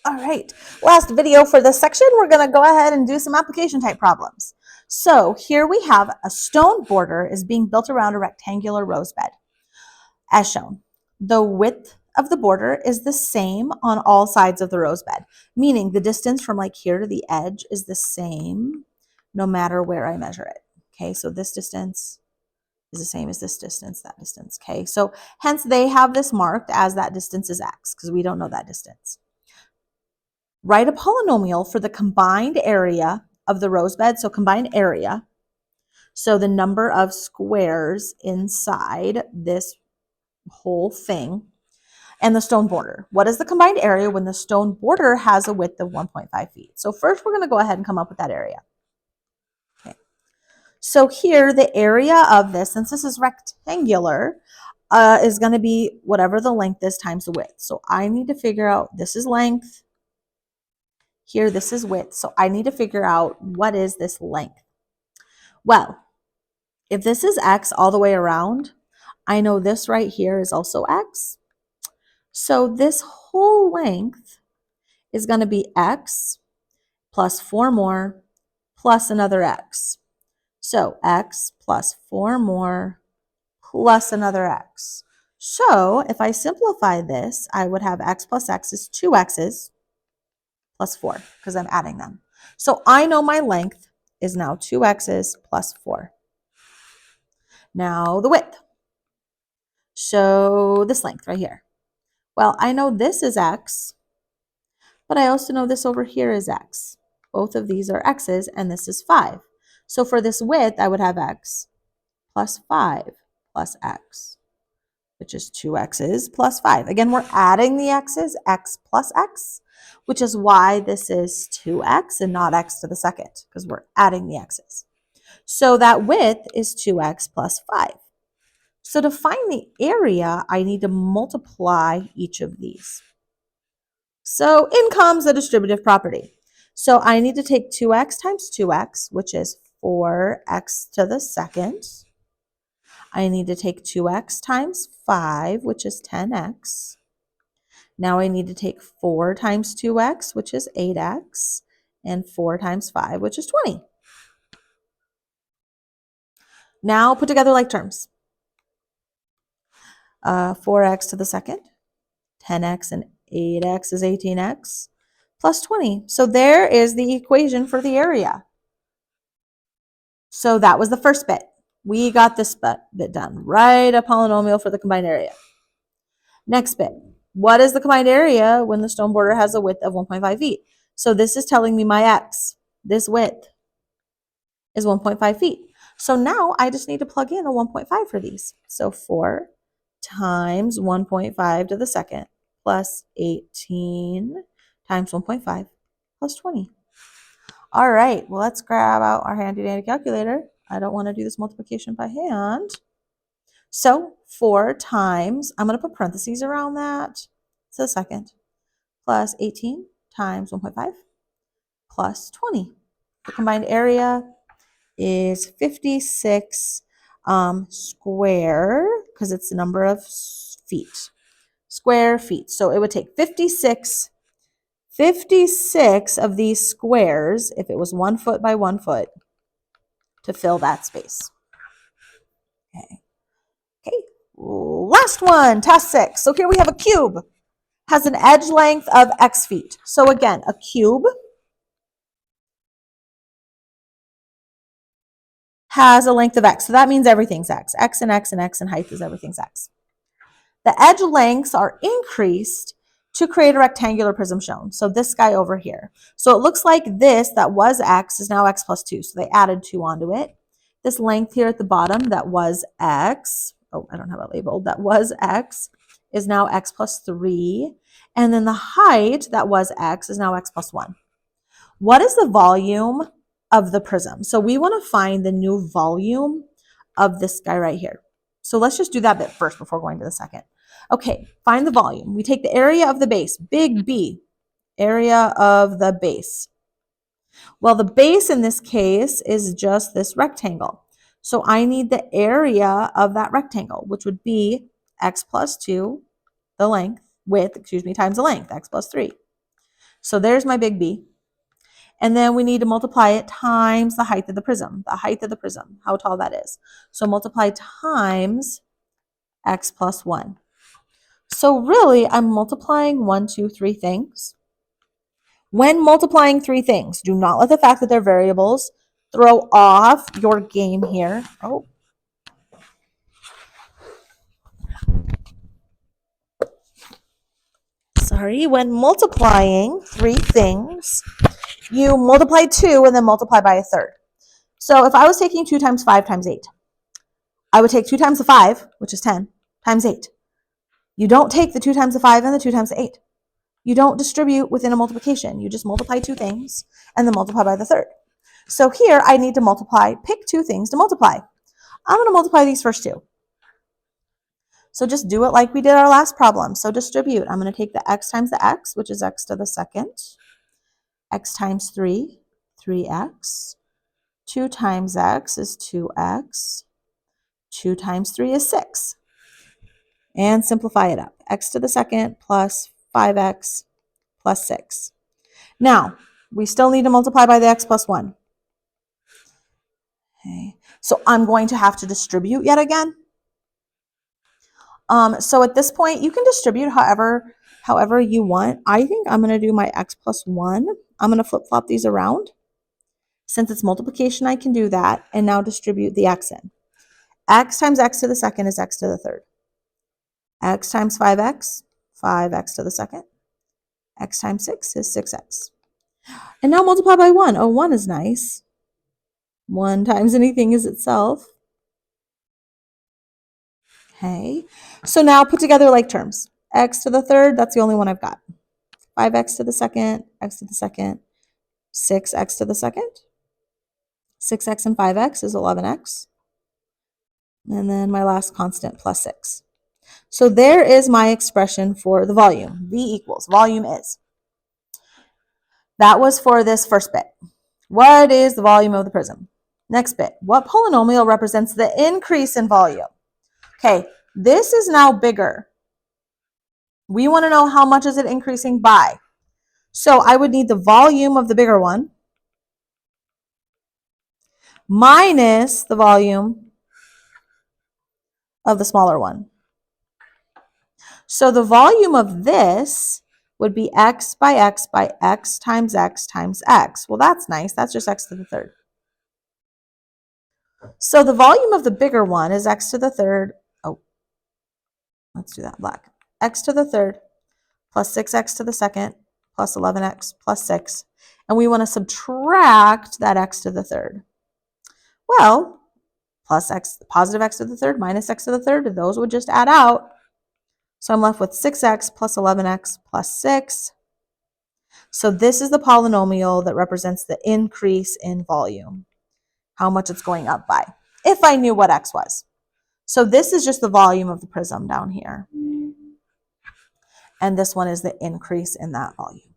All right, last video for this section, we're going to go ahead and do some application type problems. So here we have a stone border is being built around a rectangular rose bed, as shown. The width of the border is the same on all sides of the rose bed, meaning the distance from like here to the edge is the same no matter where I measure it. Okay, so this distance is the same as this distance, that distance. Okay, so hence they have this marked as that distance is x because we don't know that distance. Write a polynomial for the combined area of the rose bed, so combined area, so the number of squares inside this whole thing, and the stone border. What is the combined area when the stone border has a width of 1.5 feet? So first we're going to go ahead and come up with that area. Okay. So here the area of this, since this is rectangular, is going to be whatever the length is times the width. So I need to figure out, this is length. Here, this is width. So I need to figure out what is this length. Well, if this is x all the way around, I know this right here is also x. So this whole length is going to be x plus 4 more plus another x. So x plus 4 more plus another x. So if I simplify this, I would have x plus x is 2x's plus 4 because I'm adding them. So I know my length is now 2x's plus 4. Now the width. So this length right here. Well, I know this is x, but I also know this over here is x. Both of these are x's, and this is 5. So for this width, I would have x plus 5 plus x, which is 2x's plus 5. Again, we're adding the x's, x plus x, which is why this is 2x and not x to the second, because we're adding the x's. So that width is 2x plus 5. So to find the area, I need to multiply each of these. So in comes the distributive property. So I need to take 2x times 2x, which is 4x to the second. I need to take 2x times 5, which is 10x. Now I need to take 4 times 2x, which is 8x, and 4 times 5, which is 20. Now put together like terms. 4x to the second, 10x and 8x is 18x, plus 20. So there is the equation for the area. So that was the first bit. We got this bit done. Write a polynomial for the combined area. Next bit. What is the combined area when the stone border has a width of 1.5 feet? So this is telling me my x, this width, is 1.5 feet. So now I just need to plug in a 1.5 for these. So 4 times 1.5 to the second plus 18 times 1.5 plus 20. All right, well, let's grab out our handy dandy calculator. I don't want to do this multiplication by hand. So 4 times, I'm going to put parentheses around that, to the second, plus 18 times 1.5 plus 20. The combined area is 56 square, because it's the number of feet, square feet. So it would take 56 of these squares, if it was 1 foot by 1 foot, to fill that space. Okay. Last one, task 6. So here we have a cube. Has an edge length of x feet. So again, a cube has a length of x. So that means everything's x. X and x and x and height is everything's x. The edge lengths are increased to create a rectangular prism shown. So this guy over here. So it looks like this that was x is now x plus 2. So they added 2 onto it. This length here at the bottom that was x, oh, I don't have it labeled, that was x is now x plus 3. And then the height that was x is now x plus 1. What is the volume of the prism? So we want to find the new volume of this guy right here. So let's just do that bit first before going to the second. Okay, find the volume. We take the area of the base, big B, area of the base. Well, the base in this case is just this rectangle. So I need the area of that rectangle, which would be x plus 2, the length, width, excuse me, times the length, x plus 3. So there's my big B. And then we need to multiply it times the height of the prism, how tall that is. So multiply times x plus 1. So really, I'm multiplying 1, 2, 3 things. When multiplying 3 things, do not let the fact that they're variables throw off your game here. Oh. Sorry, when multiplying 3 things, you multiply 2 and then multiply by a third. So if I was taking 2 times 5 times 8, I would take 2 times the 5, which is 10, times 8. You don't take the 2 times the 5 and the 2 times the 8. You don't distribute within a multiplication. You just multiply 2 things and then multiply by the third. So here I need to pick 2 things to multiply. I'm going to multiply these first 2. So just do it like we did our last problem. So distribute. I'm going to take the x times the x, which is x to the second. X times 3, 3x. 2 times x is 2x. 2 times 3 is 6. And simplify it up. X to the second plus 5x plus 6. Now, we still need to multiply by the x plus 1. Okay. So I'm going to have to distribute yet again. So at this point, you can distribute however you want. I think I'm going to do my x plus 1. I'm going to flip-flop these around. Since it's multiplication, I can do that. And now distribute the x in. X times x to the second is x to the third. X times 5x, 5x to the second. X times 6 is 6x. And now multiply by 1. Oh, 1 is nice. 1 times anything is itself. Okay. So now put together like terms. X to the third, that's the only one I've got. 5x to the second, x to the second, 6x to the second. 6x and 5x is 11x. And then my last constant plus 6. So there is my expression for the volume. V equals, volume is. That was for this first bit. What is the volume of the prism? Next bit, what polynomial represents the increase in volume? Okay, this is now bigger. We want to know how much is it increasing by. So I would need the volume of the bigger one minus the volume of the smaller one. So the volume of this would be x by x by x times x times x. Well, that's nice. That's just x to the third. So the volume of the bigger one is x to the third. Oh, let's do that black. X to the third plus 6x to the second plus 11x plus 6. And we want to subtract that x to the third. Well, plus x, positive x to the third minus x to the third, those would just add out. So I'm left with 6x plus 11x plus 6. So this is the polynomial that represents the increase in volume, how much it's going up by, if I knew what x was. So this is just the volume of the prism down here. And this one is the increase in that volume.